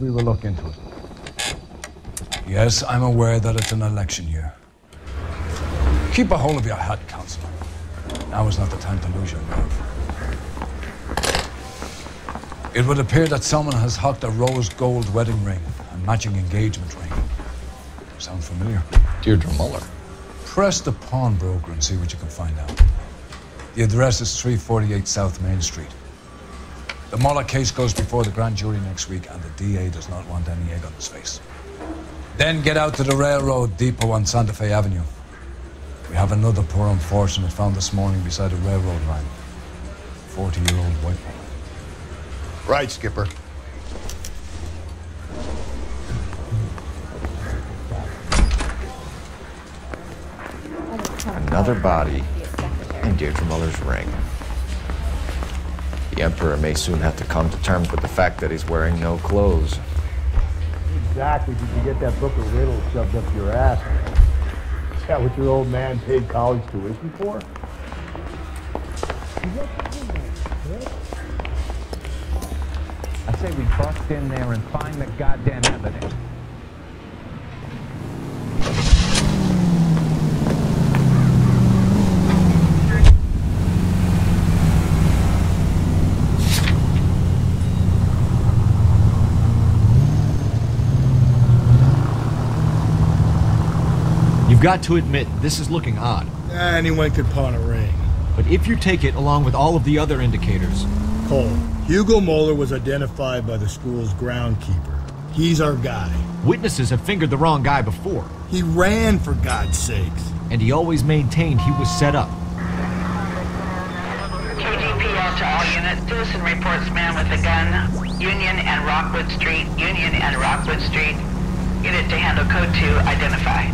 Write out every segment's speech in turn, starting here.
we will look into it. Yes, I'm aware that it's an election year. Keep a hold of your hat, Counselor. Now is not the time to lose your nerve. It would appear that someone has hocked a rose gold wedding ring and matching engagement ring. Sound familiar? Deirdre Muller. Press the pawnbroker and see what you can find out. The address is 348 South Main Street. The Muller case goes before the grand jury next week, and the DA does not want any egg on his face. Then get out to the railroad depot on Santa Fe Avenue. We have another poor unfortunate found this morning beside a railroad line. 40-year-old white woman. Right, Skipper. Another body in Deirdre Muller's ring. The Emperor may soon have to come to terms with the fact that he's wearing no clothes. Exactly did you get that book of riddles shoved up your ass? Is that what your old man paid college tuition for? I say we bust in there and find the goddamn evidence. You've got to admit, this is looking odd. Anyone could pawn a ring. But if you take it along with all of the other indicators... Cole, Hugo Moeller was identified by the school's groundkeeper. He's our guy. Witnesses have fingered the wrong guy before. He ran, for God's sakes. And he always maintained he was set up. KGPL to all units. Citizen reports man with a gun. Union and Rockwood Street. Union and Rockwood Street. Unit to handle code 2. Identify.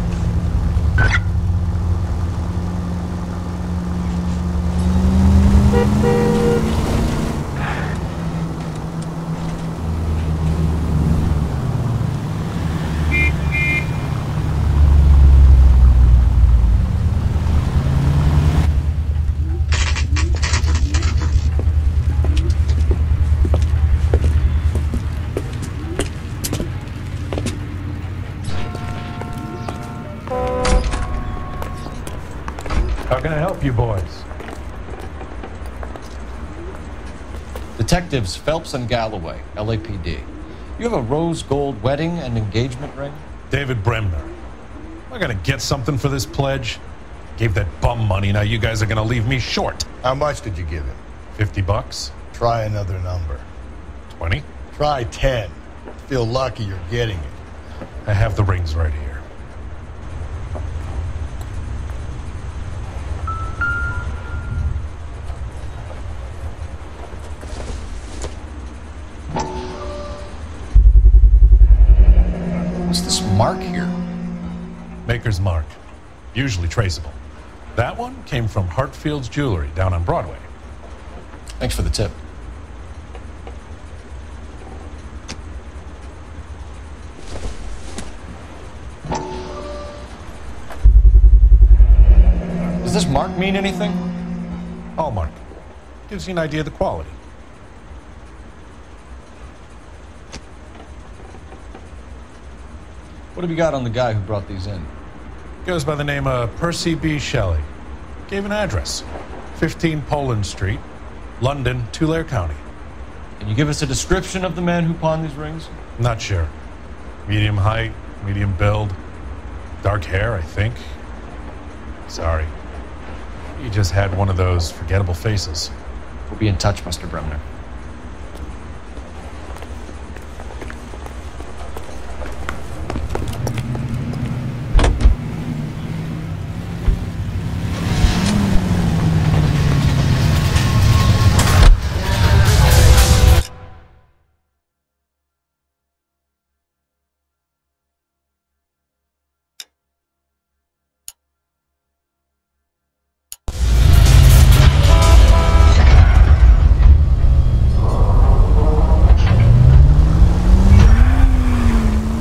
How can I help you boys? Detectives Phelps and Galloway, LAPD. You have a rose gold wedding and engagement ring? David Bremner. Am I gonna get something for this pledge? Gave that bum money, now you guys are gonna leave me short. How much did you give him? $50? Try another number. 20? Try 10. Feel lucky you're getting it. I have the rings right here. What's this mark here? Maker's mark. Usually traceable. That one came from Hartfield's Jewelry down on Broadway. Thanks for the tip. Does this mark mean anything? Hallmark. Gives you an idea of the quality. What have you got on the guy who brought these in? Goes by the name of Percy B. Shelley. Gave an address. 15 Poland Street, London, Tulare County. Can you give us a description of the man who pawned these rings? Not sure. Medium height, medium build. Dark hair, I think. Sorry. He just had one of those forgettable faces. We'll be in touch, Mr. Bremner.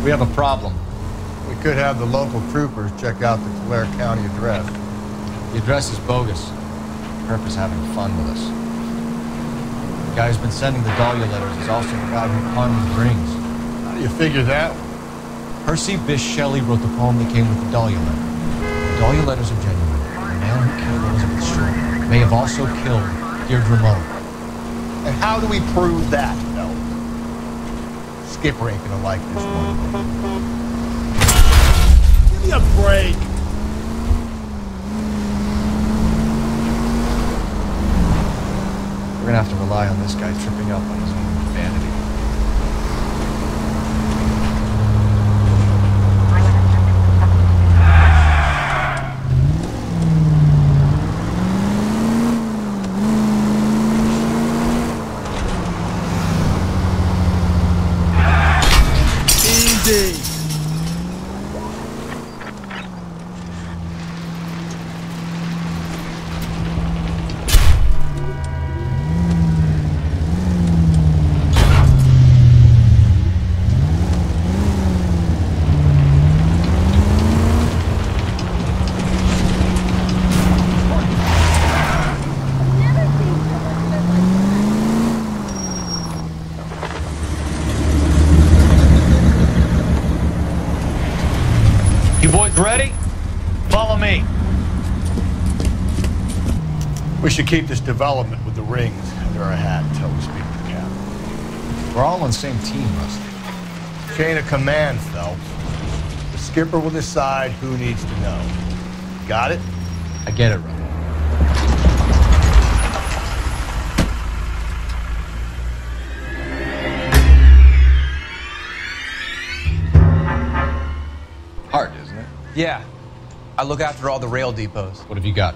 We have a problem. We could have the local troopers check out the Tulare County address. The address is bogus. Herb is having fun with us. The guy who's been sending the Dahlia letters is also the guy who pawned these rings. do you figure that? Percy Bysshe Shelley wrote the poem that came with the Dahlia letter. The Dahlia letters are genuine. The man who killed Elizabeth Short may have also killed Deirdre Mullen. And how do we prove that, though? Skipper ain't gonna like this one. Give me a break. We're gonna have to rely on this guy tripping up on his own vanity. Easy. You boys ready? Follow me. We should keep this development with the rings under our hat until we speak to the captain. We're all on the same team, Rusty. Chain of command, Phelps. The skipper will decide who needs to know. Got it? I get it, Rusty. Hard, isn't it? Yeah. I look after all the rail depots. What have you got?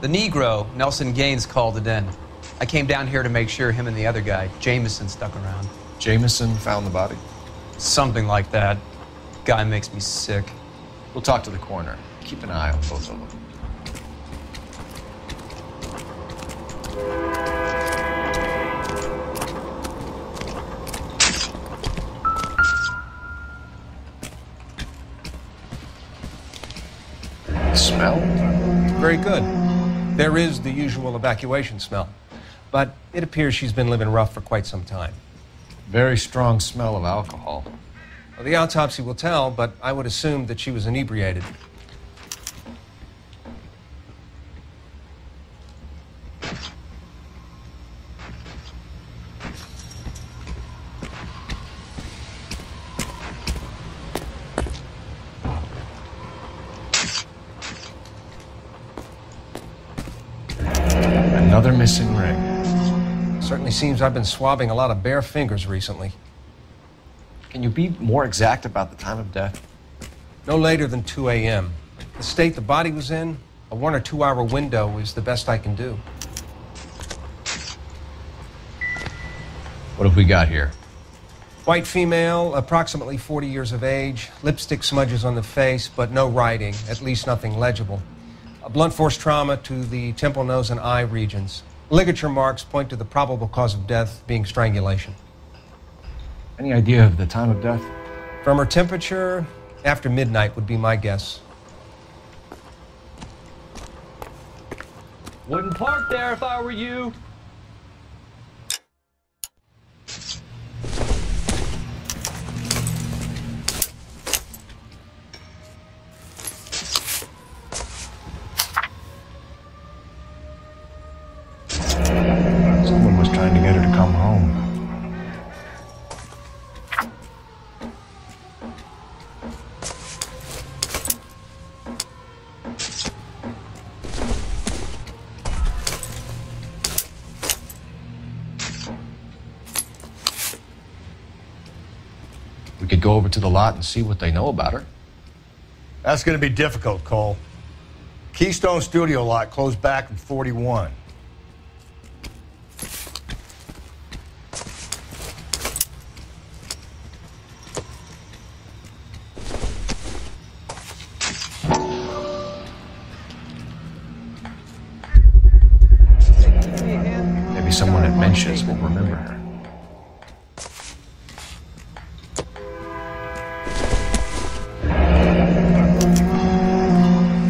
The Negro, Nelson Gaines, called it in. I came down here to make sure him and the other guy, Jameson, stuck around. Jameson found the body? Something like that. Guy makes me sick. We'll talk to the coroner. Keep an eye on both of them. Smell? Very good. There is the usual evacuation smell, but it appears she's been living rough for quite some time. Very strong smell of alcohol. Well, the autopsy will tell, but I would assume that she was inebriated. Another missing ring. Certainly seems I've been swabbing a lot of bare fingers recently. Can you be more exact about the time of death? No later than 2 a.m. The state the body was in, a 1 or 2 hour window is the best I can do. What have we got here? White female, approximately 40 years of age, lipstick smudges on the face, but no writing, at least nothing legible. A blunt force trauma to the temple, nose, and eye regions. Ligature marks point to the probable cause of death being strangulation. Any idea of the time of death? From her temperature, after midnight would be my guess. Wouldn't park there if I were you. Someone was trying to get her to come home. We could go over to the lot and see what they know about her. That's going to be difficult, Cole. Keystone Studio lot closed back in 41. Maybe someone at Mensch's will remember her.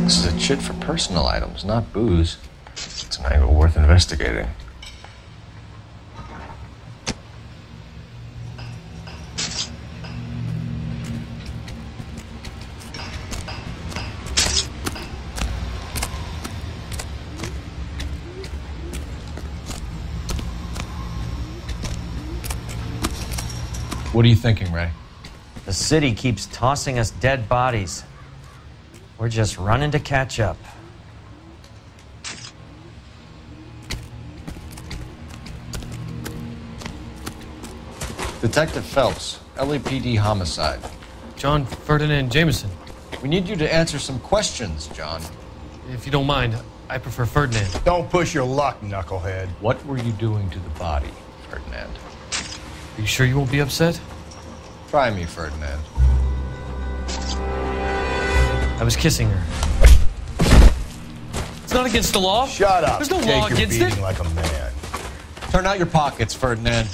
This is a chit for personal items, not booze. It's an angle worth investigating. What are you thinking, Ray? The city keeps tossing us dead bodies. We're just running to catch up. Detective Phelps, LAPD homicide. John Ferdinand Jameson. We need you to answer some questions, John. If you don't mind, I prefer Ferdinand. Don't push your luck, knucklehead. What were you doing to the body, Ferdinand? Are you sure you won't be upset? Try me, Ferdinand. I was kissing her. It's not against the law. Shut up. There's no Take law your against beating it. like a man. Turn out your pockets, Ferdinand.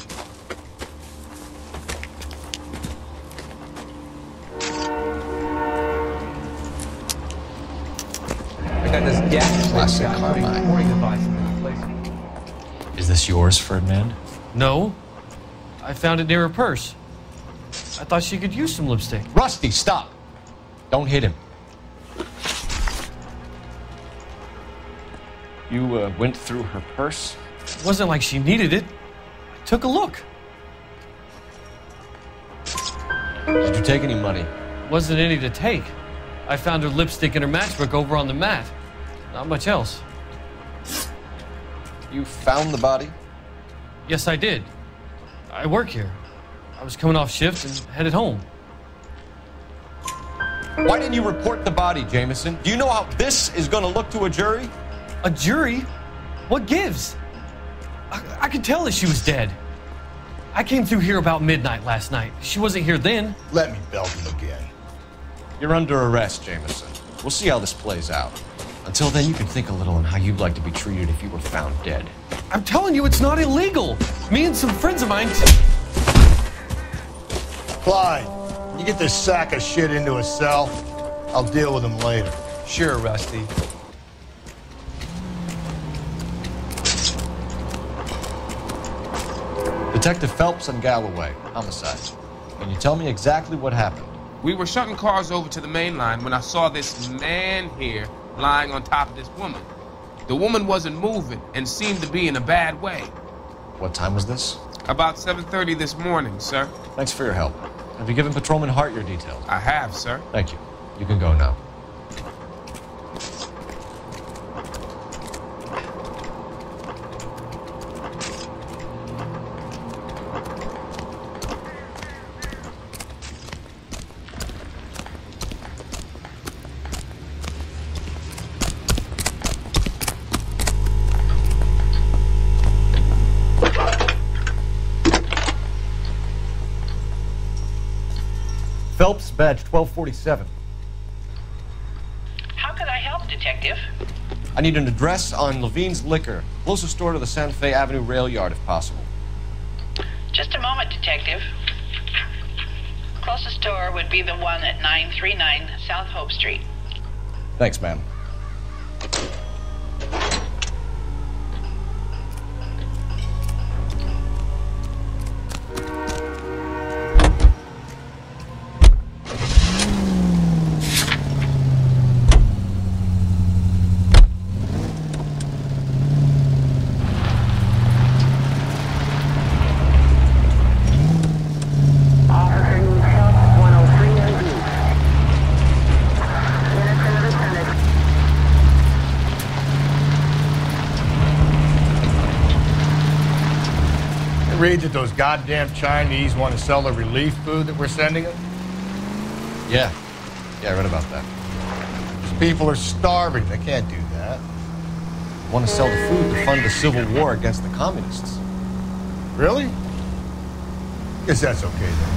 I got this gas Classic Carmine. Is this yours, Ferdinand? No. I found it near her purse. I thought she could use some lipstick. Rusty, stop! Don't hit him. You went through her purse? It wasn't like she needed it. I took a look. Did you take any money? Wasn't any to take. I found her lipstick and her matchbook over on the mat. Not much else. You found the body? Yes, I did. I work here. I was coming off shift and headed home. Why didn't you report the body, Jameson? Do you know how this is going to look to a jury? A jury? What gives? I could tell that she was dead. I came through here about midnight last night. She wasn't here then. Let me belt him again. You're under arrest, Jameson. We'll see how this plays out. Until then, you can think a little on how you'd like to be treated if you were found dead. I'm telling you, it's not illegal. Me and some friends of mine... Clyde, you get this sack of shit into a cell. I'll deal with him later. Sure, Rusty. Detective Phelps and Galloway, homicide. Can you tell me exactly what happened? We were shutting cars over to the main line when I saw this man here lying on top of this woman. The woman wasn't moving and seemed to be in a bad way. What time was this? About 7:30 this morning, sir. Thanks for your help. Have you given Patrolman Hart your details? I have, sir. Thank you. You can go now. Phelps, badge 1247. How can I help, Detective? I need an address on Levine's Liquor, closest store to the Santa Fe Avenue rail yard, if possible. Just a moment, Detective. Closest store would be the one at 939 South Hope Street. Thanks, ma'am. Read that those goddamn Chinese want to sell the relief food that we're sending them? Yeah, I read about that. These people are starving. They can't do that. Want to sell the food to fund the civil war against the communists. Really? Guess that's okay then.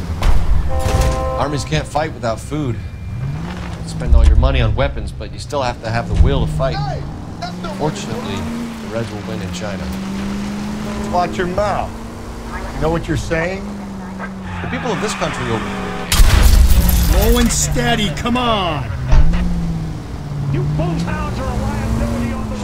Armies can't fight without food. You spend all your money on weapons, but you still have to have the will to fight. Hey, Fortunately, the Reds will win in China. watch your mouth. You know what you're saying? The people of this country over... Slow and steady, come on! You bullhounds are a liability on the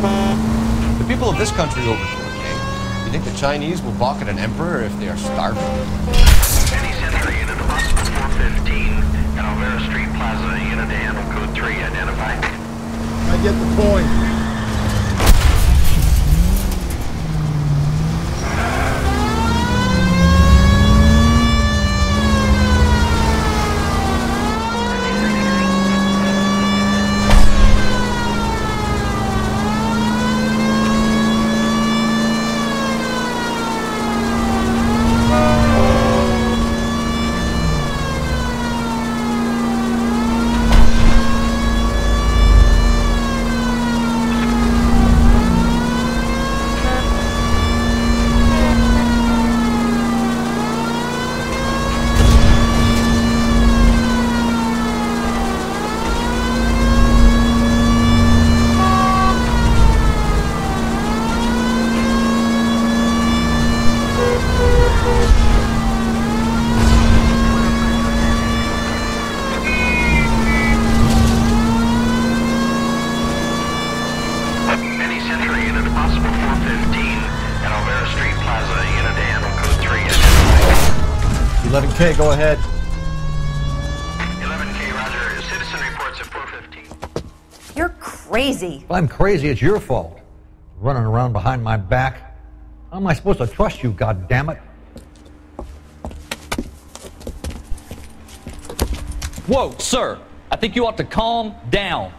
road! The people of this country overthrew a king. You think the Chinese will balk at an emperor if they are starving? Any Central unit, Hospital 415 and Olvera Street Plaza, unit to handle code 3, identify. I get the point. 11K, go ahead. 11K, roger. Citizen reports at 415. You're crazy. If I'm crazy, it's your fault. Running around behind my back. How am I supposed to trust you, goddammit? Whoa, sir. I think you ought to calm down.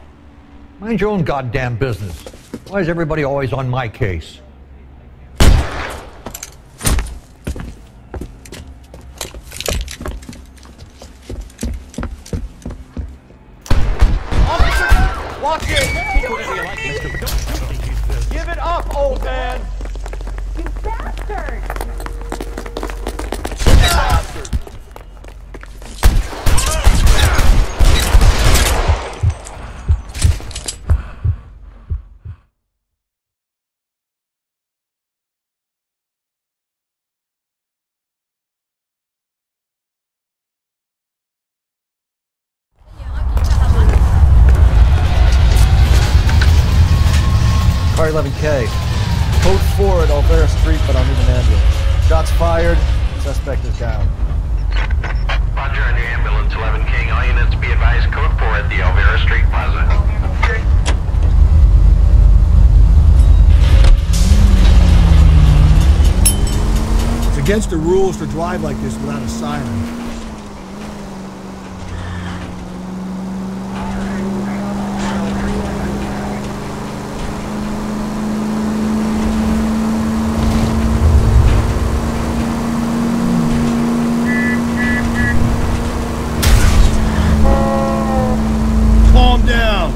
Mind your own goddamn business. Why is everybody always on my case? Watch it! Give it up, old man! You bastard! Car 11K. Code 4 at Olvera Street, but I'll need an ambulance. Shots fired. Suspect is down. Roger on your ambulance, 11K. All units be advised, code 4 at the Olvera Street Plaza. It's against the rules to drive like this without a siren. Calm down.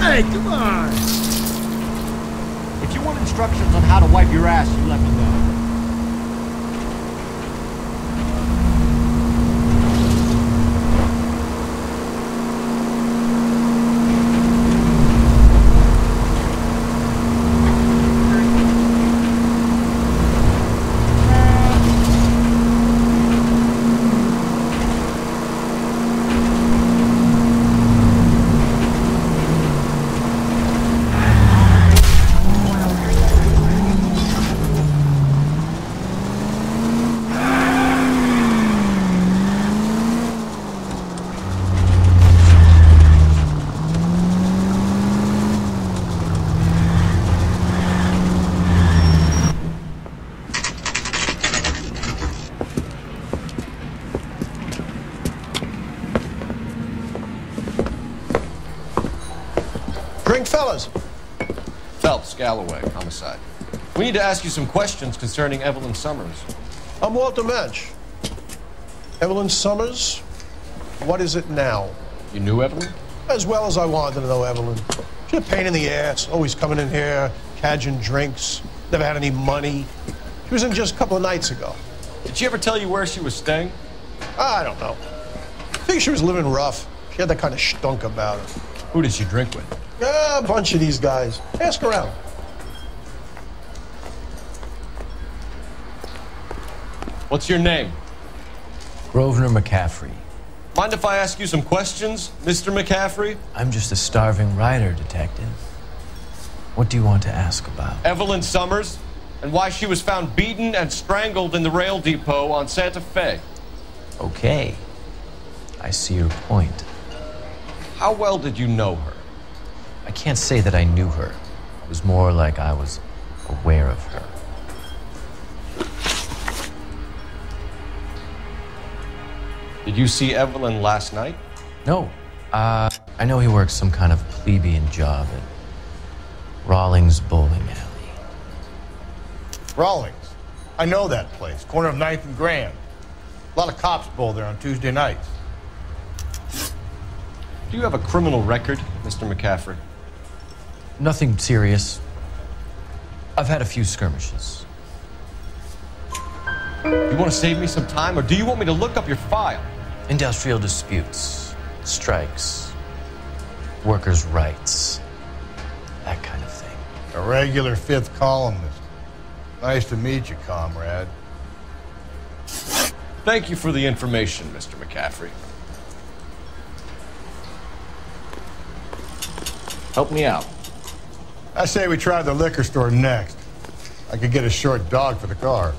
Hey, come on! If you want instructions on how to wipe your ass, you let me know. Drink, fellas. Phelps, Galloway, homicide. We need to ask you some questions concerning Evelyn Summers. I'm Walter Mensch. Evelyn Summers? What is it now? You knew Evelyn? As well as I wanted to know Evelyn. She's a pain in the ass, always coming in here, cadging drinks, never had any money. She was in just a couple of nights ago. Did she ever tell you where she was staying? I don't know. I think she was living rough. She had that kind of stunk about her. Who did she drink with? A bunch of these guys. Ask around. What's your name? Grosvenor McCaffrey. Mind if I ask you some questions, Mr. McCaffrey? I'm just a starving writer, detective. What do you want to ask about? Evelyn Summers, and why she was found beaten and strangled in the rail depot on Santa Fe. Okay. I see your point. How well did you know her? I can't say that I knew her. It was more like I was aware of her. Did you see Evelyn last night? No. I know he works some kind of plebeian job at Rawlings Bowling Alley. Rawlings. I know that place. Corner of 9th and Grand. A lot of cops bowl there on Tuesday nights. Do you have a criminal record, Mr. McCaffrey? Nothing serious. I've had a few skirmishes. You want to save me some time, or do you want me to look up your file? Industrial disputes, strikes, workers' rights, that kind of thing. A regular fifth columnist. Nice to meet you, comrade. Thank you for the information, Mr. McCaffrey. Help me out. I say we try the liquor store next. I could get a short dog for the car.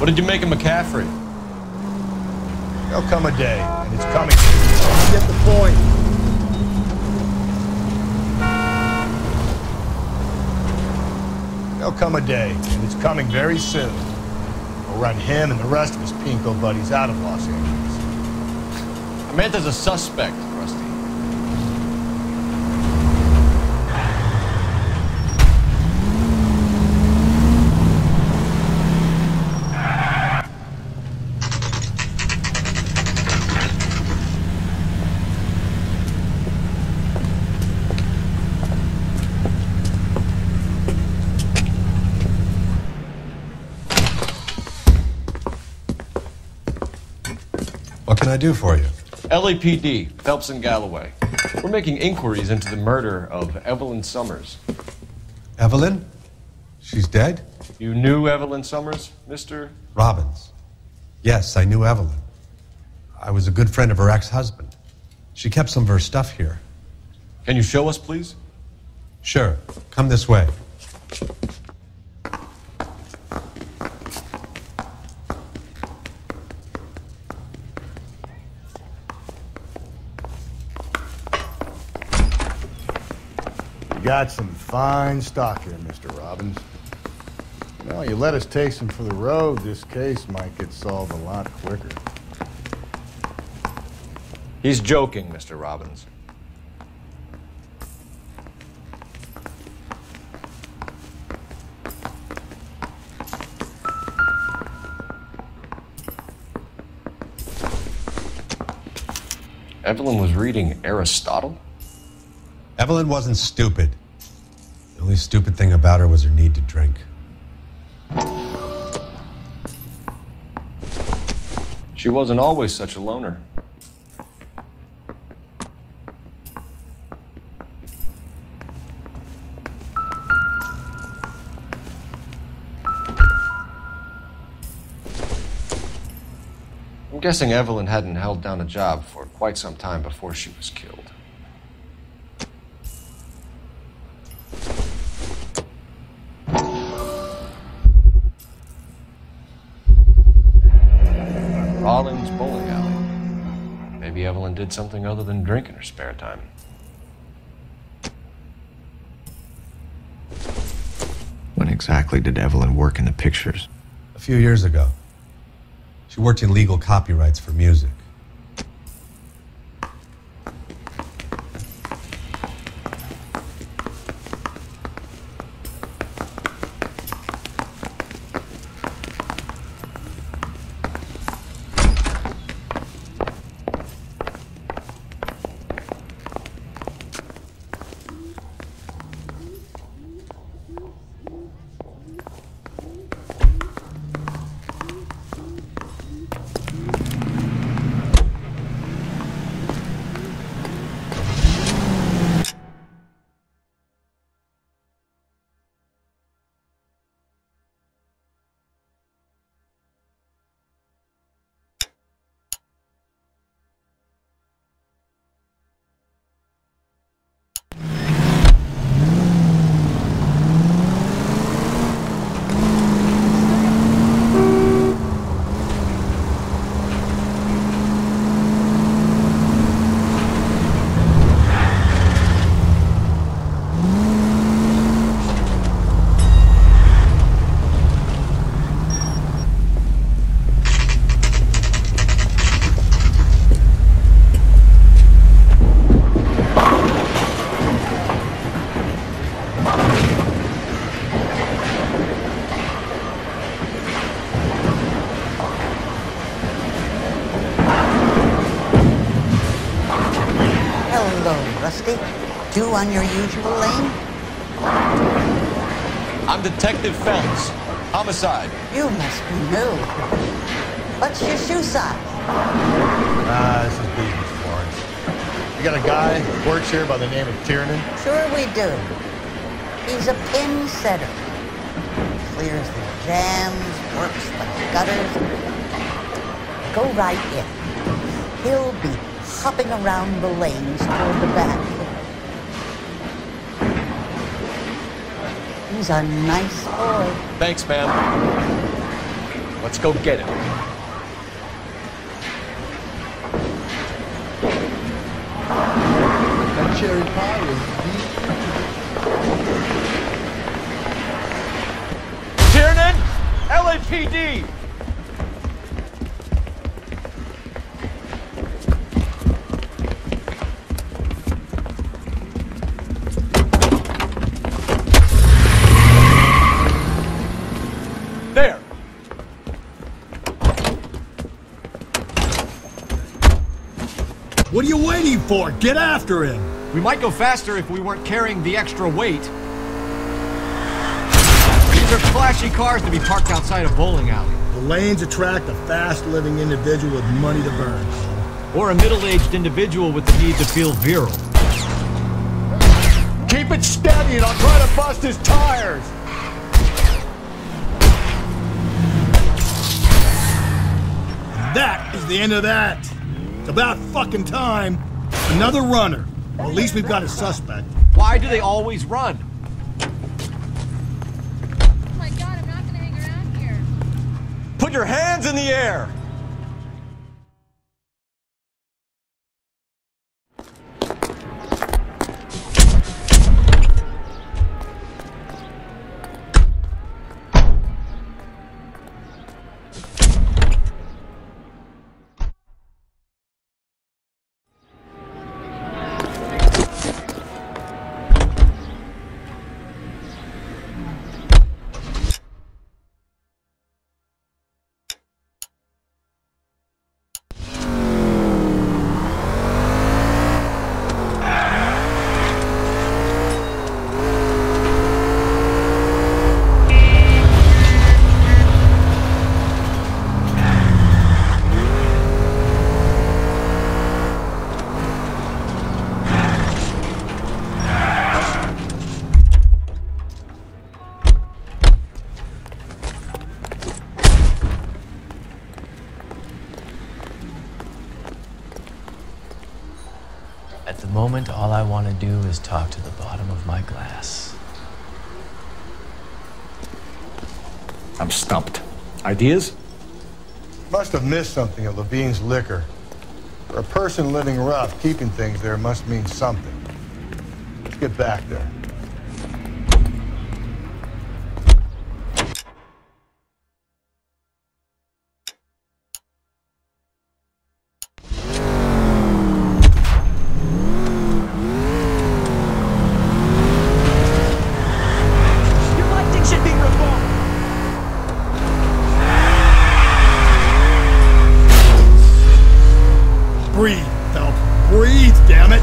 What did you make of McCaffrey? There'll come a day, and it's coming. Get the point. There'll come a day, and it's coming very soon. We'll run him and the rest of his pinko buddies out of Los Angeles. I meant as a suspect, Rusty. What can I do for you? LAPD, Phelps and Galloway. We're making inquiries into the murder of Evelyn Summers. Evelyn? She's dead? You knew Evelyn Summers, Mr. Robbins. Yes, I knew Evelyn. I was a good friend of her ex-husband. She kept some of her stuff here. Can you show us, please? Sure. Come this way. You got some fine stock here, Mr. Robbins. Well, you let us take some for the road, this case might get solved a lot quicker. He's joking, Mr. Robbins. Evelyn was reading Aristotle? Evelyn wasn't stupid. The only stupid thing about her was her need to drink. She wasn't always such a loner. I'm guessing Evelyn hadn't held down a job for quite some time before she was killed. Rollins bowling alley. Maybe Evelyn did something other than drink in her spare time. When exactly did Evelyn work in the pictures? A few years ago. She worked in legal copyrights for music. Lipstick? Do on your usual lane? I'm Detective Phelps. Homicide. You must be new. What's your shoe size? This is business, Florence. You got a guy who works here by the name of Tiernan? Sure we do. He's a pin setter. Clears the jams, works the gutters. Go right in. He'll be hopping around the lanes toward the back. He's a nice boy. Thanks, ma'am. Let's go get him. That cherry pie was deep. Tiernan, LAPD. There. What are you waiting for? Get after him! We might go faster if we weren't carrying the extra weight. These are flashy cars to be parked outside a bowling alley. The lanes attract a fast-living individual with money to burn. Or a middle-aged individual with the need to feel virile. Keep it steady and I'll try to bust his tires! That is the end of that. It's about fucking time. Another runner. Well, at least we've got a suspect. Why do they always run? Oh my god, I'm not gonna hang around here. Put your hands in the air! At the moment, all I want to do is talk to the bottom of my glass. I'm stumped. Ideas? Must have missed something at Levine's Liquor. For a person living rough, keeping things there must mean something. Let's get back there. Breathe, Phelps. Breathe, damn it!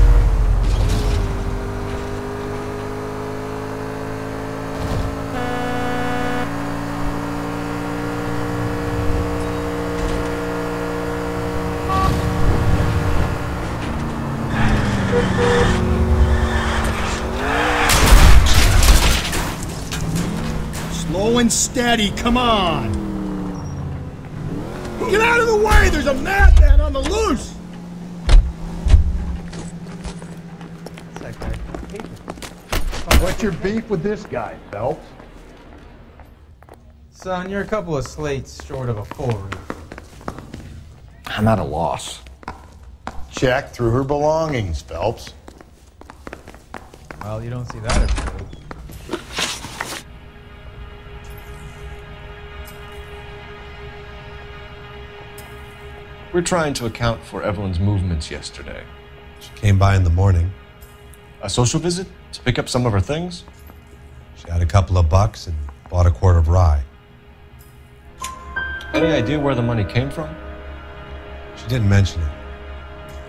Slow and steady, come on! Get out of the way! There's a madman on the loose! What's your beef with this guy, Phelps? Son, you're a couple of slates short of a full read. I'm at a loss. Check through her belongings, Phelps. Well, you don't see that every day. We're trying to account for Evelyn's movements yesterday. She came by in the morning. A social visit to pick up some of her things? She had a couple of bucks and bought a quart of rye. Any idea where the money came from? She didn't mention it.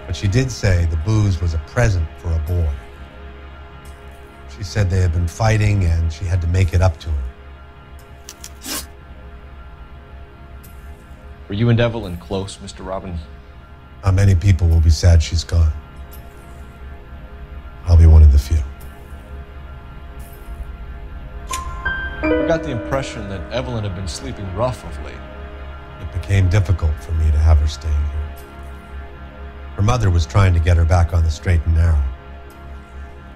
But she did say the booze was a present for a boy. She said they had been fighting and she had to make it up to him. Were you and Evelyn close, Mr. Robbins? Not many people will be sad she's gone. I'll be one of the few. I got the impression that Evelyn had been sleeping rough of late. It became difficult for me to have her staying here. Her mother was trying to get her back on the straight and narrow.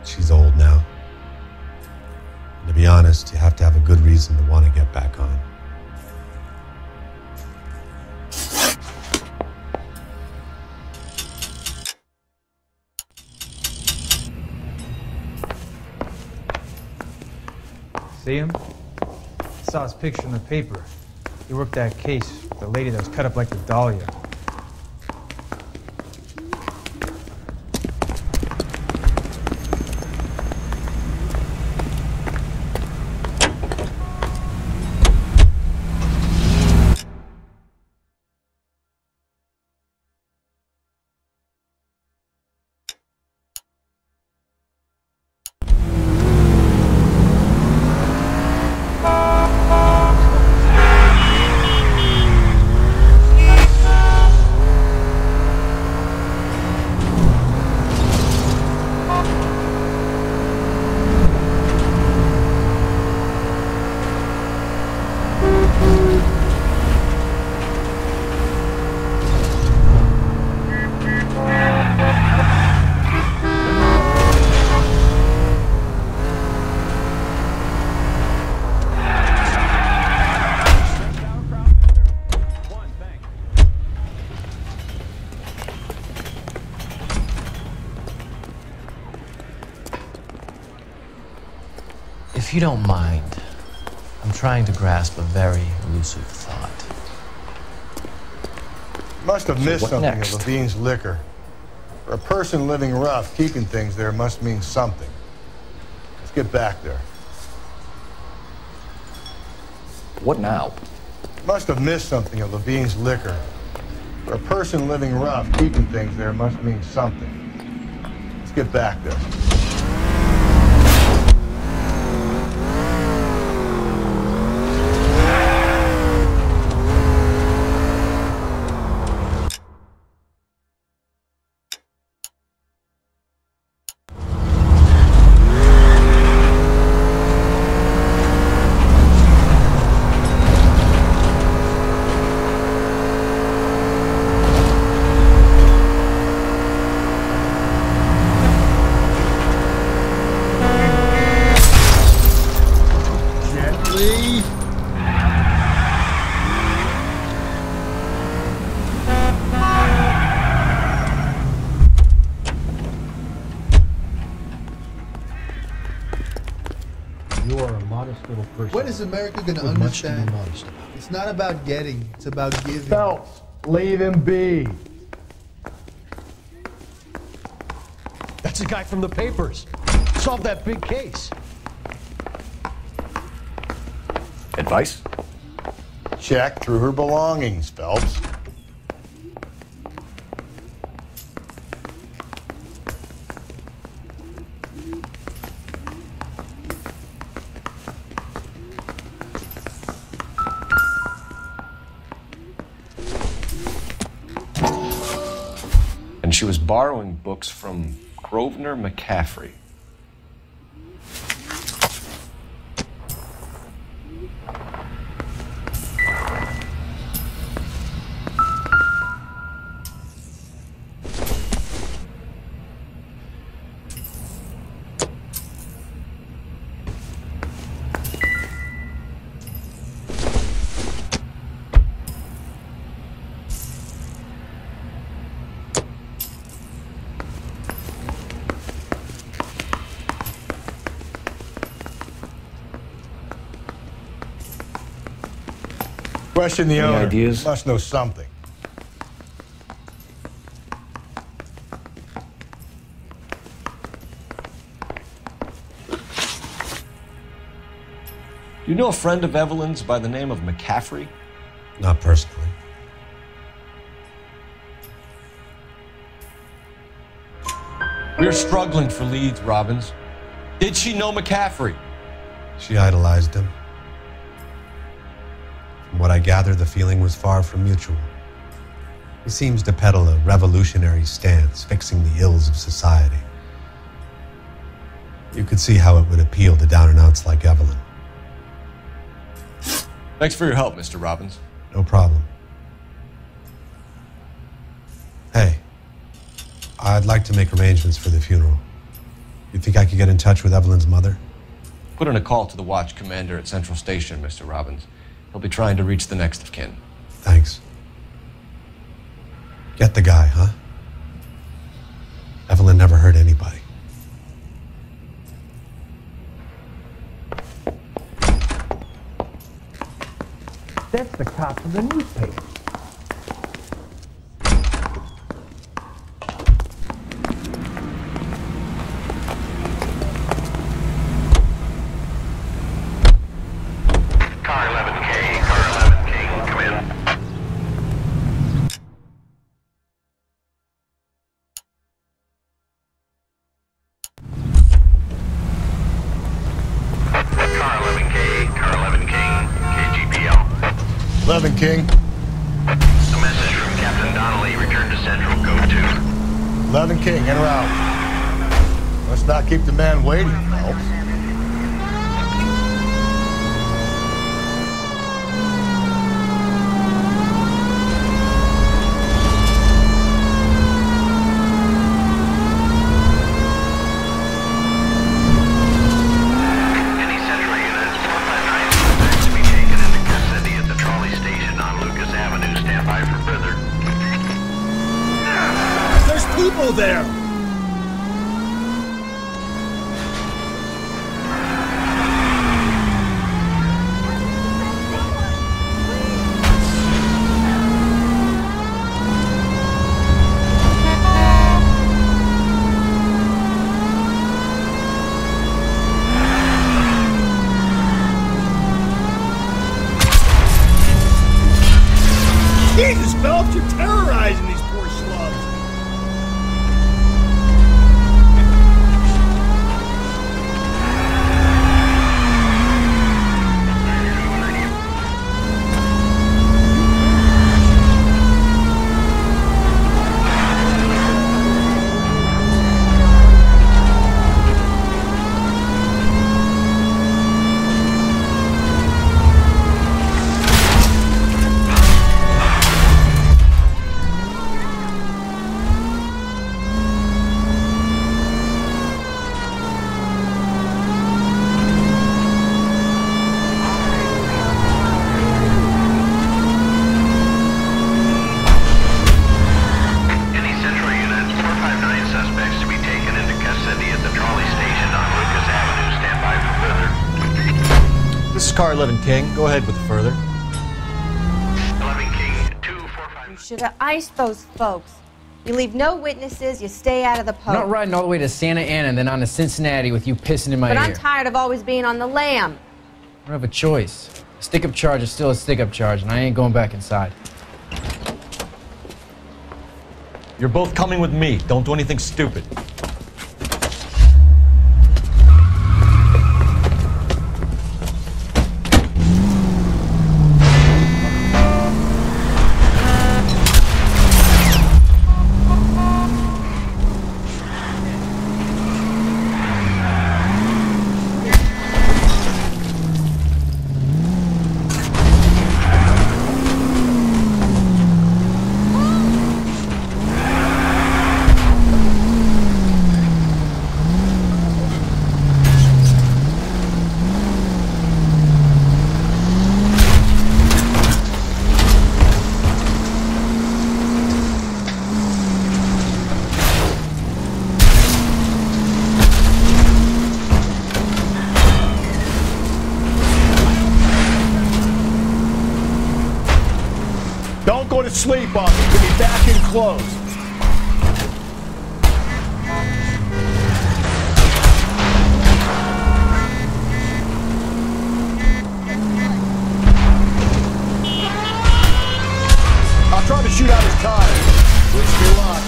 She's old now. And to be honest, you have to have a good reason to want to get back on. See him? I saw his picture in the paper. He worked that case with the lady that was cut up like the Dahlia. If you don't mind, I'm trying to grasp a very elusive thought. Must have missed what something next? at Levine's liquor. For a person living rough, keeping things there must mean something. Let's get back there. What now? Must have missed something at Levine's liquor. For a person living rough, keeping things there must mean something. Let's get back there. You are a modest little person. When is America going to with much to be understand? modest about. It's not about getting, it's about giving. Phelps, leave him be. That's the guy from the papers. Solved that big case. Advice? Check through her belongings, Phelps. And she was borrowing books from Grosvenor McCaffrey. Question the Any owner. ideas? Must know something. Do you know a friend of Evelyn's by the name of McCaffrey? Not personally. We're struggling for leads, Robbins. Did she know McCaffrey? She idolized him. From what I gather, the feeling was far from mutual. He seems to peddle a revolutionary stance, fixing the ills of society. You could see how it would appeal to down-and-outs like Evelyn. Thanks for your help, Mr. Robbins. No problem. Hey, I'd like to make arrangements for the funeral. You think I could get in touch with Evelyn's mother? Put in a call to the watch commander at Central Station, Mr. Robbins. He'll be trying to reach the next of kin. Thanks. Get the guy, huh? Evelyn never hurt anybody. That's the cop from the newspaper. Car 11 King, come in. Car 11 King, KGPL. 11 King. A message from Captain Donnelly, return to Central, code 2. 11 King, in or out? Let's not keep the man waiting, Phelps. Any Central units, 459 suspects to be taken into custody at the trolley station on Lucas Avenue. Stand by for further. There's people there! Jesus, Phelps, you're terrorizing these poor slubs. Any Central units, 459 suspects to be taken into custody at the trolley station on Lucas Avenue. Stand by for further. This is car 11 King. Go ahead with the further. 11 King, 245. You should have iced those folks. You leave no witnesses, you stay out of the I'm not post. riding all the way to Santa Ana and then on to Cincinnati with you pissing in my But ear. I'm tired of always being on the lam. I don't have a choice. A stick-up charge is still a stick-up charge, and I ain't going back inside. You're both coming with me. Don't do anything stupid. Don't go to sleep on me. We'll be back in close. I'll try to shoot out his tires. Wish me luck.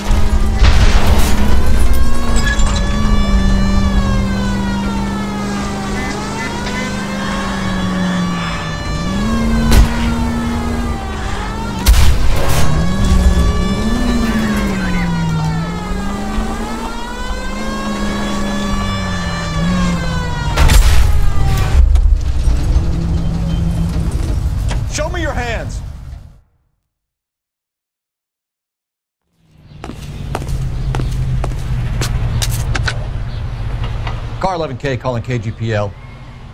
Car 11K calling KGPL.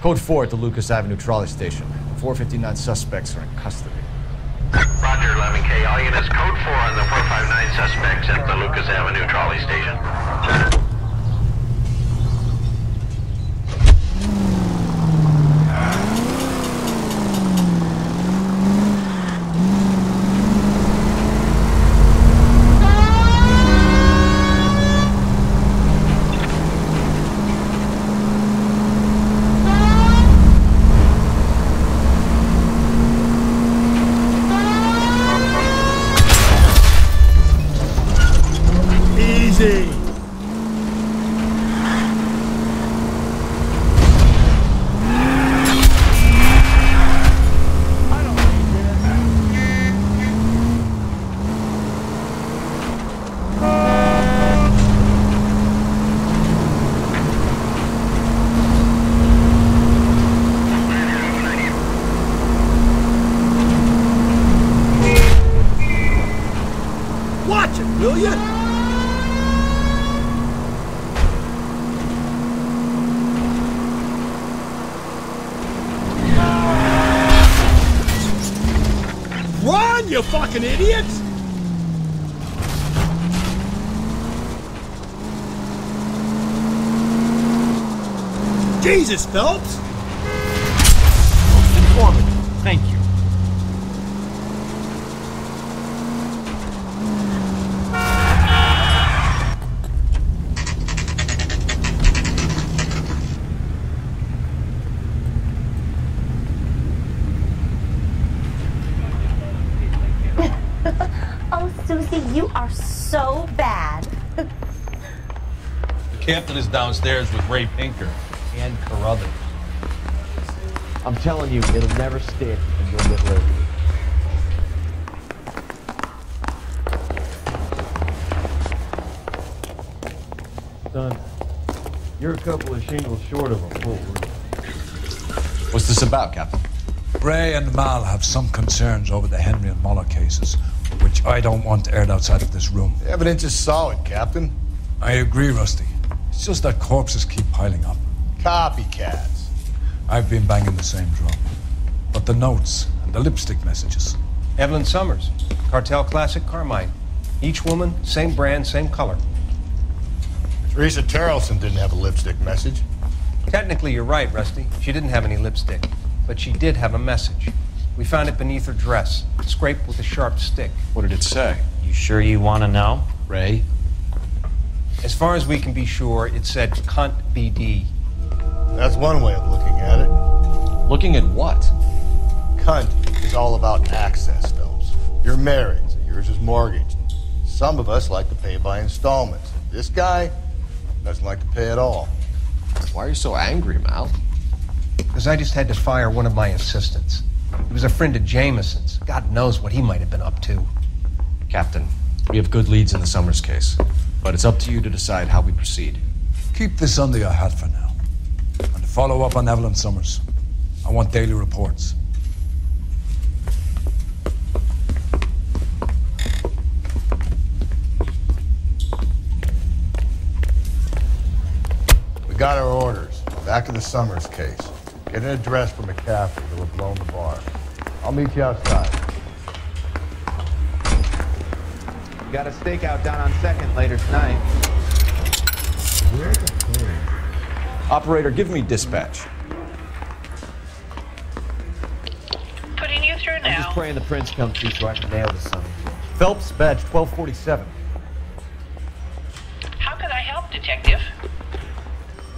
Code 4 at the Lucas Avenue trolley station. 459 suspects are in custody. Roger, 11K. All units, code 4 on the 459 suspects at the Lucas Avenue trolley station. Easy. Watch it, will you? Run, you fucking idiots! Jesus, Phelps! Informative. Thank you. Oh, Susie, you are so bad. The captain is downstairs with Ray Pinker and Carruthers. I'm telling you, it'll never stick, and you'll get lazy. Son, you're a couple of shingles short of a full roof. What's this about, Captain? Ray and Mal have some concerns over the Henry and Muller cases, which I don't want aired outside of this room. The evidence is solid, Captain. I agree, Rusty. It's just that corpses keep piling up. Copycats. I've been banging the same drum. But the notes and the lipstick messages. Evelyn Summers, Cartel Classic Carmine. Each woman, same brand, same color. Teresa Terrelson didn't have a lipstick message. Technically, you're right, Rusty. She didn't have any lipstick. But she did have a message. We found it beneath her dress, scraped with a sharp stick. What did it say? You sure you want to know? Ray? As far as we can be sure, it said cunt BD. That's one way of looking at it. Looking at what? Cunt is all about access, Phelps. You're married, so yours is mortgaged. Some of us like to pay by installments. This guy doesn't like to pay at all. Why are you so angry, Mal? Because I just had to fire one of my assistants. He was a friend of Jameson's. God knows what he might have been up to. Captain, we have good leads in the Summers case, but it's up to you to decide how we proceed. Keep this under your hat for now. And to follow up on Evelyn Summers, I want daily reports. We got our orders. Back to the Summers case. Get an address for McCaffrey who have blown the bar. I'll meet you outside. You got a stakeout down on 2nd later tonight. Operator, give me dispatch. Putting you through I'm now. just praying the prince comes through so I can nail this son. Phelps, badge 1247. How can I help, Detective?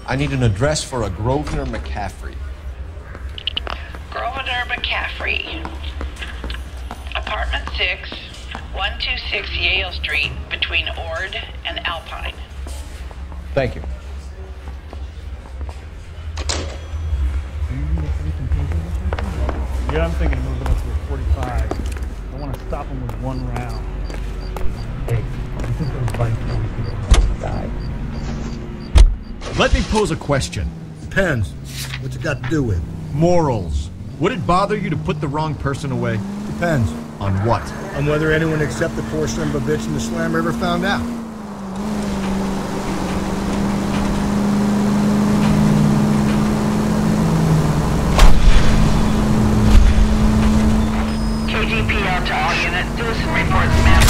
I need an address for a Grosvenor McCaffrey. Grosvenor McCaffrey. Apartment 6, 126 Yale Street, between Ord and Alpine. Thank you. Yeah, I'm thinking of moving up to a 45. I want to stop him with one round. Hey, you think those bikes die? Let me pose a question. Depends. What's it got to do with? Morals. Would it bother you to put the wrong person away? Depends. On what? On whether anyone except the poor son of a bitch in the slammer ever found out. CL to all units. Citizen reports man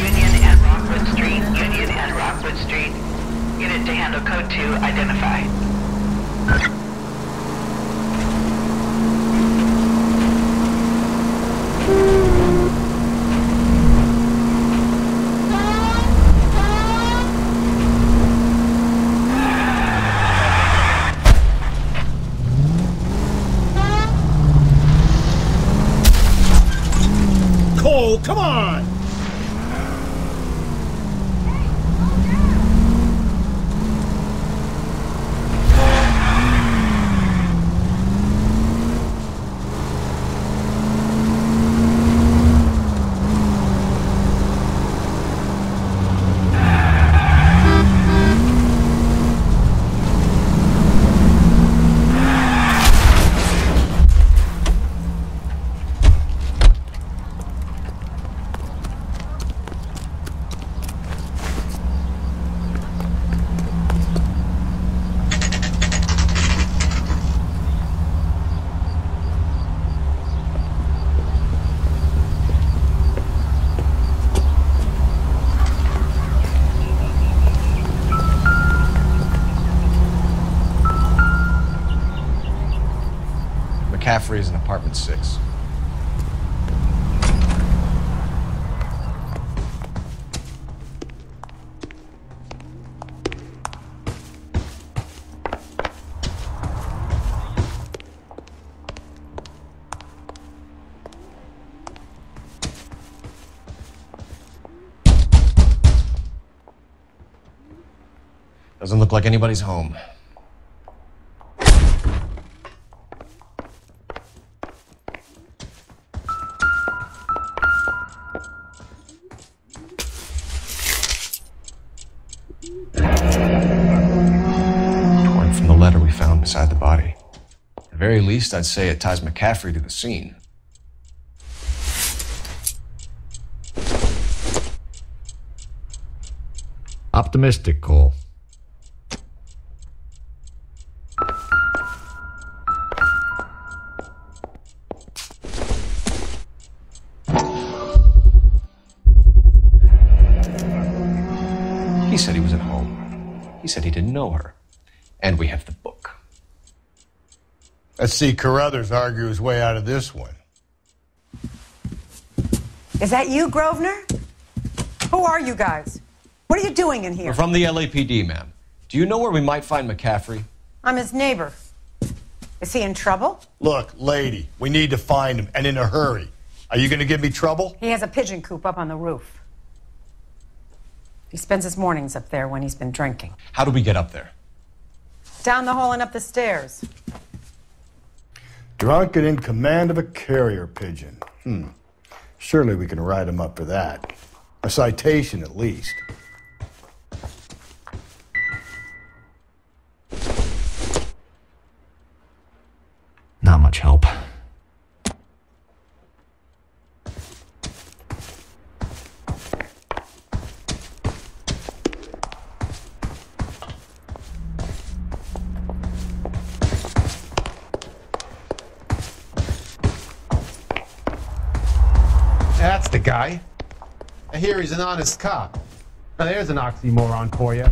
Union and Rockwood Street. Union and Rockwood Street. Unit to handle code 2 identify. Cole, come on! McCaffrey is in apartment 6. Doesn't look like anybody's home. Torn from the letter we found beside the body. At the very least, I'd say it ties McCaffrey to the scene. Optimistic, Cole. He said he was at home. He said he didn't know her. And we have the book. Let's see Carruthers argue his way out of this one. Is that you, Grosvenor? Who are you guys? What are you doing in here? We're from the LAPD, ma'am. Do you know where we might find McCaffrey? I'm his neighbor. Is he in trouble? Look, lady, we need to find him, and in a hurry. Are you going to give me trouble? He has a pigeon coop up on the roof. He spends his mornings up there when he's been drinking. How do we get up there? Down the hall and up the stairs. Drunk and in command of a carrier pigeon. Surely we can write him up for that. A citation, at least. Not much help. That's the guy. I hear he's an honest cop. Now there's an oxymoron for you.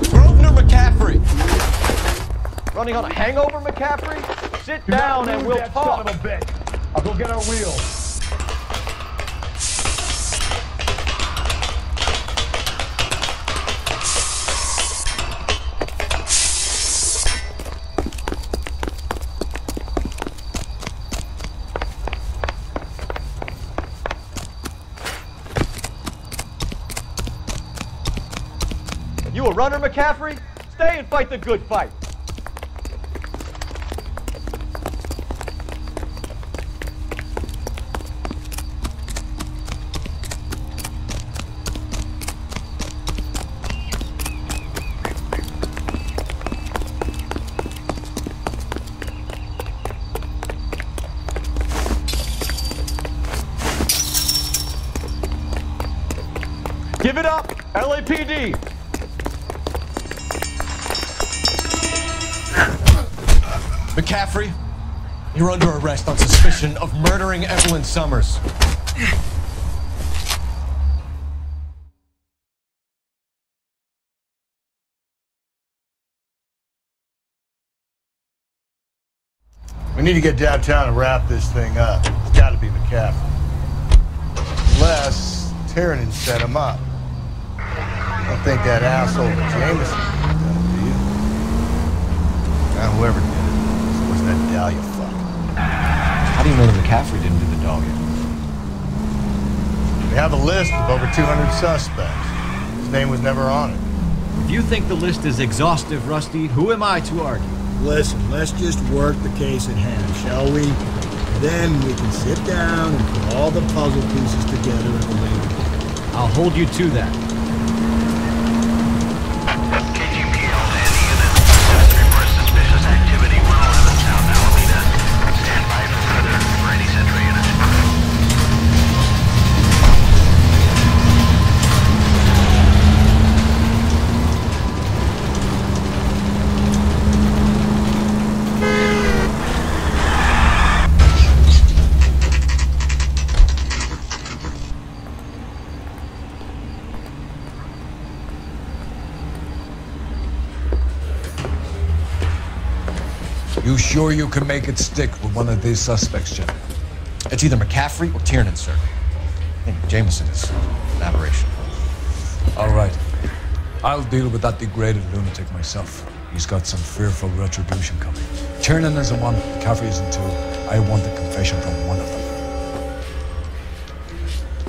Grosvenor McCaffrey! Running on a hangover, McCaffrey? Sit down and we'll talk. Son of a bitch. I'll go get our wheels. You a runner, McCaffrey? Stay and fight the good fight. Give it up, LAPD! PD! McCaffrey, you're under arrest on suspicion of murdering Evelyn Summers. We need to get downtown and wrap this thing up. It's got to be McCaffrey. Unless Tiernan set him up. I don't think that asshole Jameson did it, do you? Now, whoever did it, so what's that Dahlia fuck? How do you know that McCaffrey didn't do the Dahlia? We have a list of over 200 suspects. His name was never on it. If you think the list is exhaustive, Rusty, who am I to argue? Listen, let's just work the case at hand, shall we? Then we can sit down and put all the puzzle pieces together at a later date. I'll hold you to that. KGPL to any unit. Just report suspicious activity 111 South Alameda. Stand by for further for any Central unit. You sure you can make it stick with one of these suspects, Jim? It's either McCaffrey or Tiernan, sir. I think Jameson is an aberration. All right. I'll deal with that degraded lunatic myself. He's got some fearful retribution coming. Tiernan isn't one, McCaffrey isn't two. I want a confession from one of them.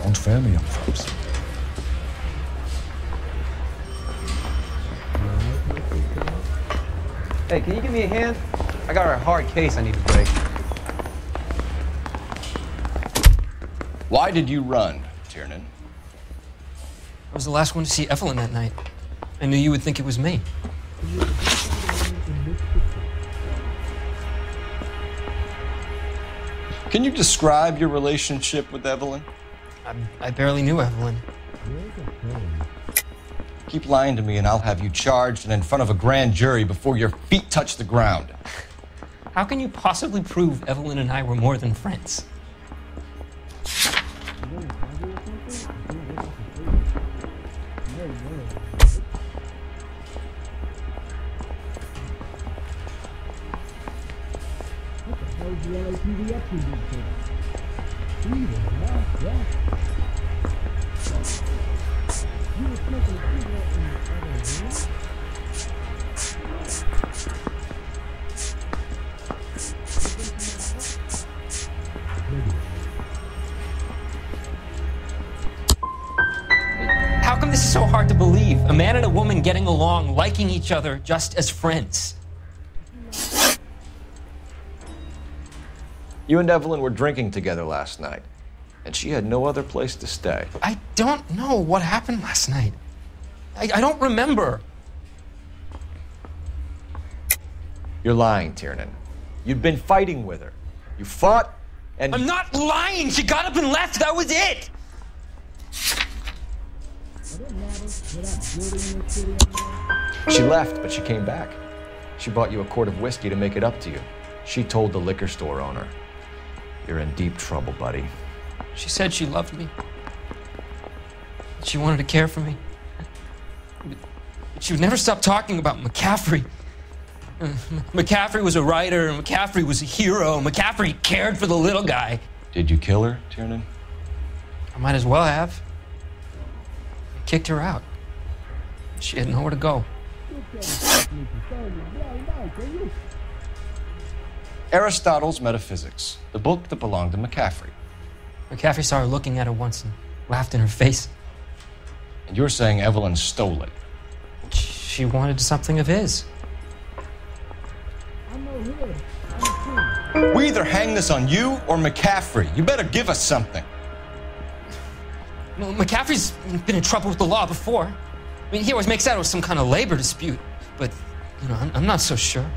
Don't fail me, young folks. Hey, can you give me a hand? I got a hard case I need to break. Why did you run, Tiernan? I was the last one to see Evelyn that night. I knew you would think it was me. Can you describe your relationship with Evelyn? I barely knew Evelyn. Keep lying to me and I'll have you charged and in front of a grand jury before your feet touch the ground. How can you possibly prove Evelyn and I were more than friends? How come this is so hard to believe? A man and a woman getting along, liking each other just as friends. You and Evelyn were drinking together last night, and she had no other place to stay. I don't know what happened last night. I don't remember. You're lying, Tiernan. You'd been fighting with her. You fought, and... I'm not lying! She got up and left, that was it! She left, but she came back. She bought you a quart of whiskey to make it up to you. She told the liquor store owner. You're in deep trouble, buddy. She said she loved me. She wanted to care for me. But she would never stop talking about McCaffrey. McCaffrey was a writer, and McCaffrey was a hero. McCaffrey cared for the little guy. Did you kill her, Tiernan? I might as well have. I kicked her out. She had nowhere to go. Aristotle's Metaphysics, the book that belonged to McCaffrey. McCaffrey saw her looking at her once and laughed in her face. And you're saying Evelyn stole it? She wanted something of his. We either hang this on you or McCaffrey. You better give us something. Well, McCaffrey's been in trouble with the law before. I mean, he always makes out it was some kind of labor dispute, but, you know, I'm not so sure.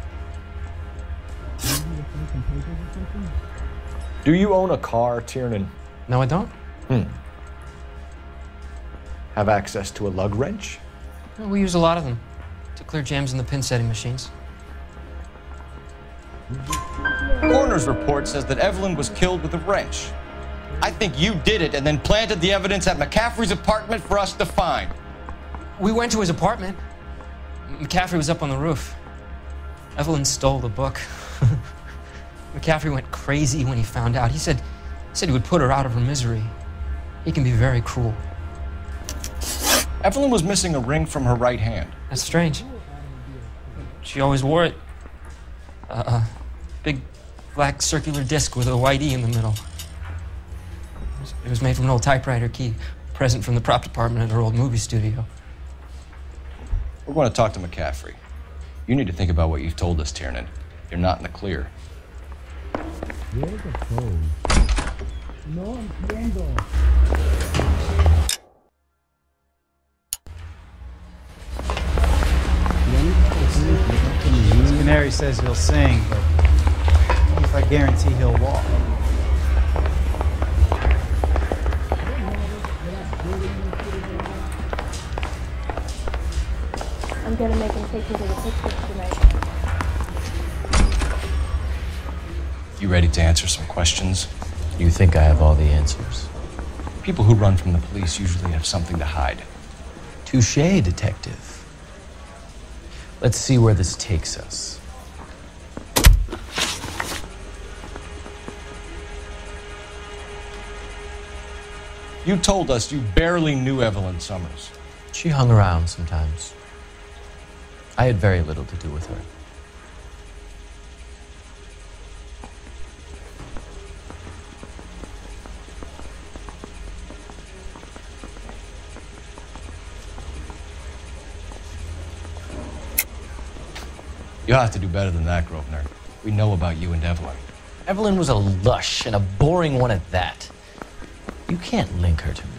Do you own a car, Tiernan? No, I don't. Have access to a lug wrench? Well, we use a lot of them to clear jams in the pin setting machines. Coroner's report says that Evelyn was killed with a wrench. I think you did it and then planted the evidence at McCaffrey's apartment for us to find. We went to his apartment. McCaffrey was up on the roof. Evelyn stole the book. McCaffrey went crazy when he found out. He said he would put her out of her misery. He can be very cruel. Evelyn was missing a ring from her right hand. That's strange. She always wore it. A big black circular disc with a white E in the middle. It was made from an old typewriter key, a present from the prop department at her old movie studio. We're going to talk to McCaffrey. You need to think about what you've told us, Tiernan. You're not in the clear. No entiendo. Canary says he'll sing, but only if I guarantee he'll walk. I'm gonna make him take me to the pictures tonight. You ready to answer some questions? You think I have all the answers? People who run from the police usually have something to hide. Touché, detective. Let's see where this takes us. You told us you barely knew Evelyn Summers. She hung around sometimes. I had very little to do with her. You'll have to do better than that, Grosvenor. We know about you and Evelyn. Evelyn was a lush, and a boring one at that. You can't link her to me.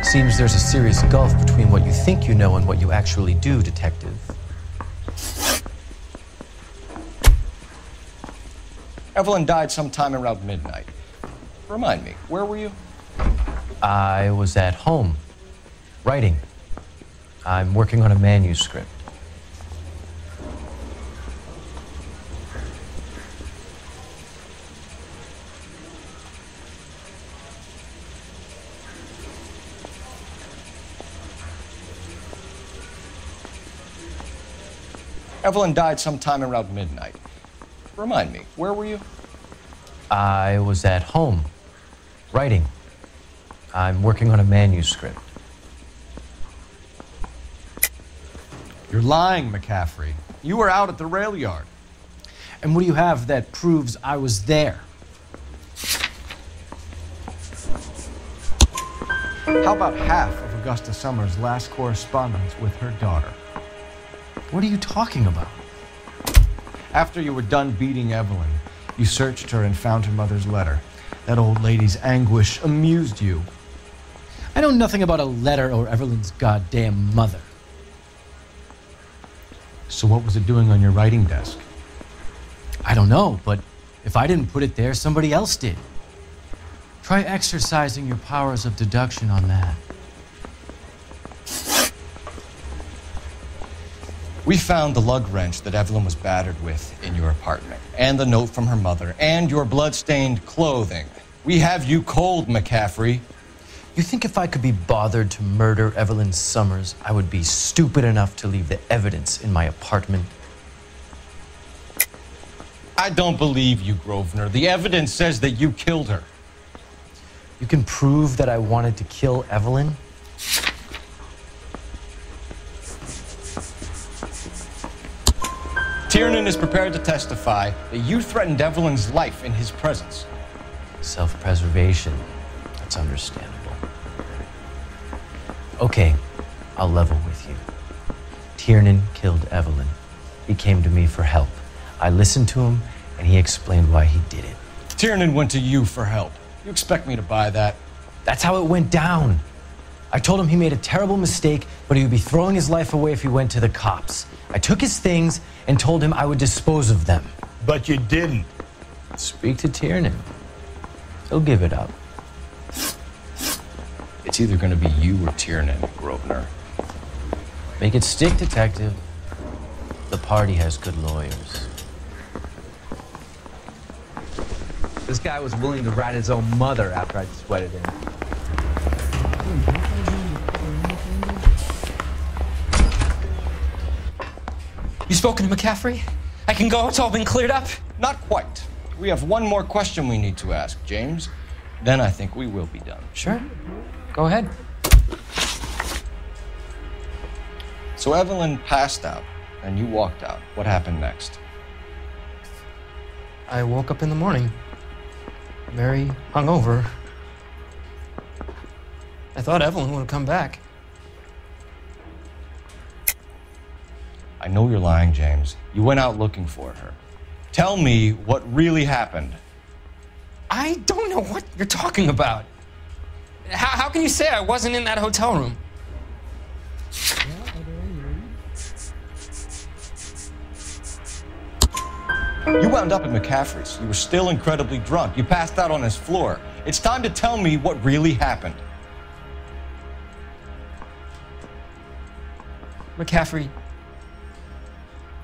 Seems there's a serious gulf between what you think you know and what you actually do, detective. Evelyn died sometime around midnight. Remind me, where were you? I was at home, writing. I'm working on a manuscript. Evelyn died sometime around midnight. Remind me, where were you? I was at home, writing. I'm working on a manuscript. You're lying, McCaffrey. You were out at the rail yard. And what do you have that proves I was there? How about half of Augusta Summers' last correspondence with her daughter? What are you talking about? After you were done beating Evelyn, you searched her and found her mother's letter. That old lady's anguish amused you. I know nothing about a letter or Evelyn's goddamn mother. So what was it doing on your writing desk? I don't know, but if I didn't put it there, somebody else did. Try exercising your powers of deduction on that. We found the lug wrench that Evelyn was battered with in your apartment, and the note from her mother, and your blood-stained clothing. We have you cold, McCaffrey. You think if I could be bothered to murder Evelyn Summers, I would be stupid enough to leave the evidence in my apartment? I don't believe you, Grosvenor. The evidence says that you killed her. You can prove that I wanted to kill Evelyn? Tiernan is prepared to testify that you threatened Evelyn's life in his presence. Self-preservation. That's understandable. Okay, I'll level with you. Tiernan killed Evelyn. He came to me for help. I listened to him, and he explained why he did it. Tiernan went to you for help. You expect me to buy that? That's how it went down. I told him he made a terrible mistake, but he would be throwing his life away if he went to the cops. I took his things and told him I would dispose of them. But you didn't. Speak to Tiernan. He'll give it up. It's either going to be you or Tiernan, Grosvenor. Make it stick, detective. The party has good lawyers. This guy was willing to rat his own mother after I'd sweated him. You spoken to McCaffrey? I can go? It's all been cleared up? Not quite. We have one more question we need to ask, James. Then I think we will be done. Sure. Go ahead. So Evelyn passed out, and you walked out. What happened next? I woke up in the morning, very hungover. I thought Evelyn would have come back. I know you're lying, James. You went out looking for her. Tell me what really happened. I don't know what you're talking about. How can you say I wasn't in that hotel room? You wound up at McCaffrey's. You were still incredibly drunk. You passed out on his floor. It's time to tell me what really happened. McCaffrey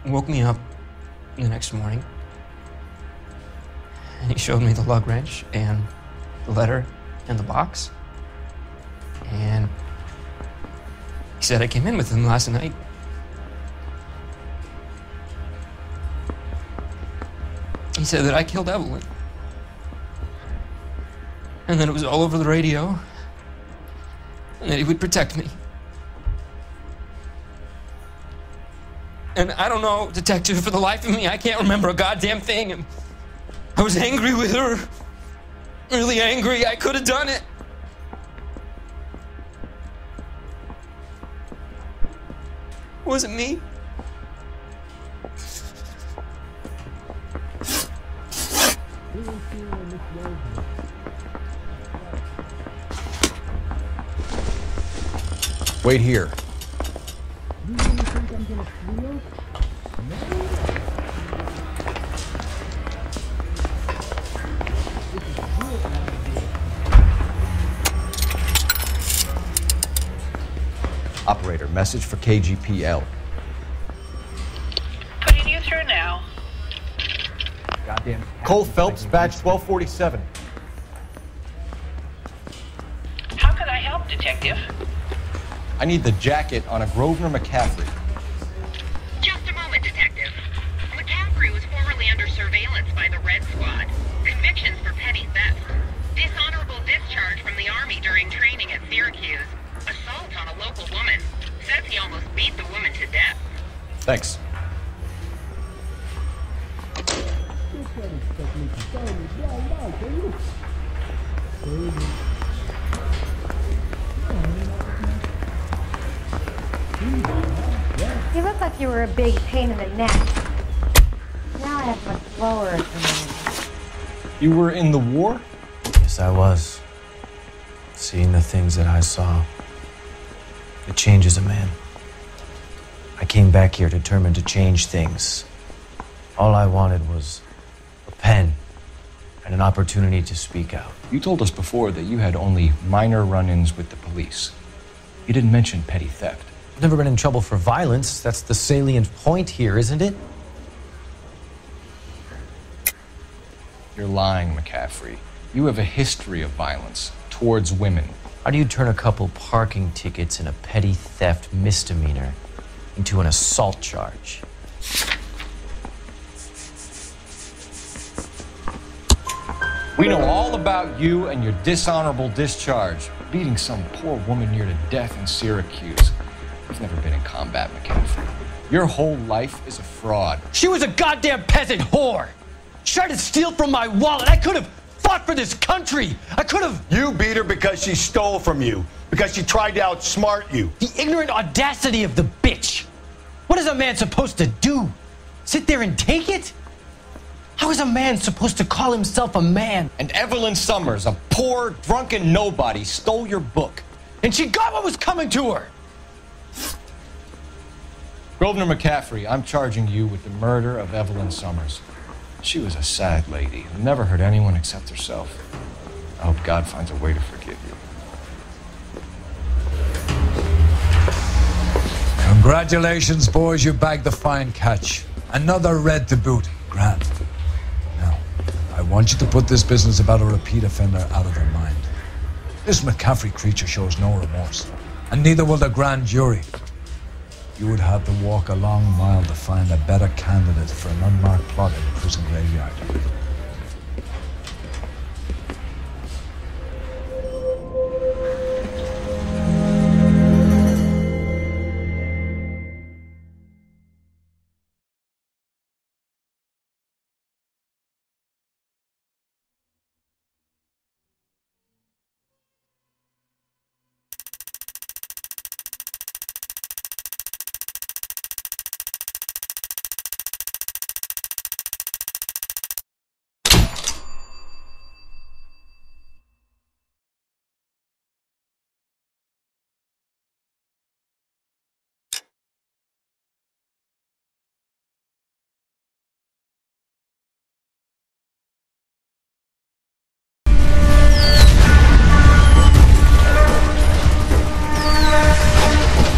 woke me up the next morning, and he showed me the lug wrench and the letter and the box. And he said I came in with him last night. He said that I killed Evelyn. And that it was all over the radio. And that he would protect me. And I don't know, detective, for the life of me, I can't remember a goddamn thing. And I was angry with her. Really angry. I could have done it. Was it me? Wait here. Operator, message for KGPL. Putting you through now. Goddamn. Cole Phelps, badge 1247. How can I help, detective? I need the jacket on a Grosvenor McCaffrey. Just a moment, detective. McCaffrey was formerly under surveillance by the Red Squad. Convictions for petty theft. Dishonorable discharge from the Army during training at Syracuse. Assault on a local woman. Says he almost beat the woman to death. Thanks. You look like you were a big pain in the neck. Now I have much lower opinion. You were in the war? Yes, I was. Seeing the things that I saw, it changes a man. I came back here determined to change things. All I wanted was a pen and an opportunity to speak out. You told us before that you had only minor run-ins with the police. You didn't mention petty theft. I've never been in trouble for violence. That's the salient point here, isn't it? You're lying, McCaffrey. You have a history of violence towards women. How do you turn a couple parking tickets and a petty theft misdemeanor into an assault charge? We know all about you and your dishonorable discharge. Beating some poor woman near to death in Syracuse. You've never been in combat, McCaffrey. Your whole life is a fraud. She was a goddamn peasant whore. She tried to steal from my wallet. I could have fought for this country. I could have. You beat her because she stole from you. Because she tried to outsmart you. The ignorant audacity of the bitch. What is a man supposed to do? Sit there and take it? How is a man supposed to call himself a man? And Evelyn Summers, a poor, drunken nobody, stole your book. And she got what was coming to her. Grosvenor McCaffrey, I'm charging you with the murder of Evelyn Summers. She was a sad lady who never hurt anyone except herself. I hope God finds a way to forgive you. Congratulations, boys. You bagged the fine catch. Another red to boot. Grand. Now, I want you to put this business about a repeat offender out of their mind. This McCaffrey creature shows no remorse, and neither will the grand jury. You would have to walk a long mile to find a better candidate for an unmarked plot in the prison graveyard.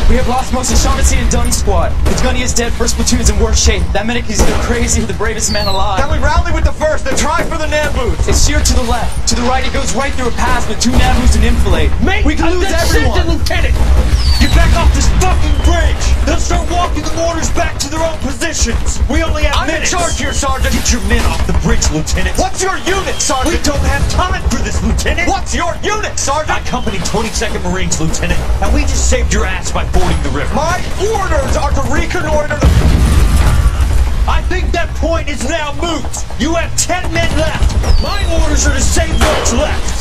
We have lost most of Shaughnessy and Dunn's squad. The gunny is dead, first platoon's in worse shape. That medic is either crazy or the bravest man alive. Can we rally with the first and try for the Namboots? It's sheer to the left. To the right, it goes right through a pass with 2 Namboots and Enfilade. Mate, we can lose everyone. Lieutenant! Get back off this fucking bridge! They'll start walking the mortars back to their own positions! We only have minutes! I'm in charge here, Sergeant! Get your men off the bridge, Lieutenant! What's your unit, Sergeant? We don't have time for this, Lieutenant! What's your unit, Sergeant? I company 22nd Marines, Lieutenant, and we just saved your ass by fording the river. My orders are to reconnoiter the... I think that point is now moot! You have 10 men left! My orders are to save what's left!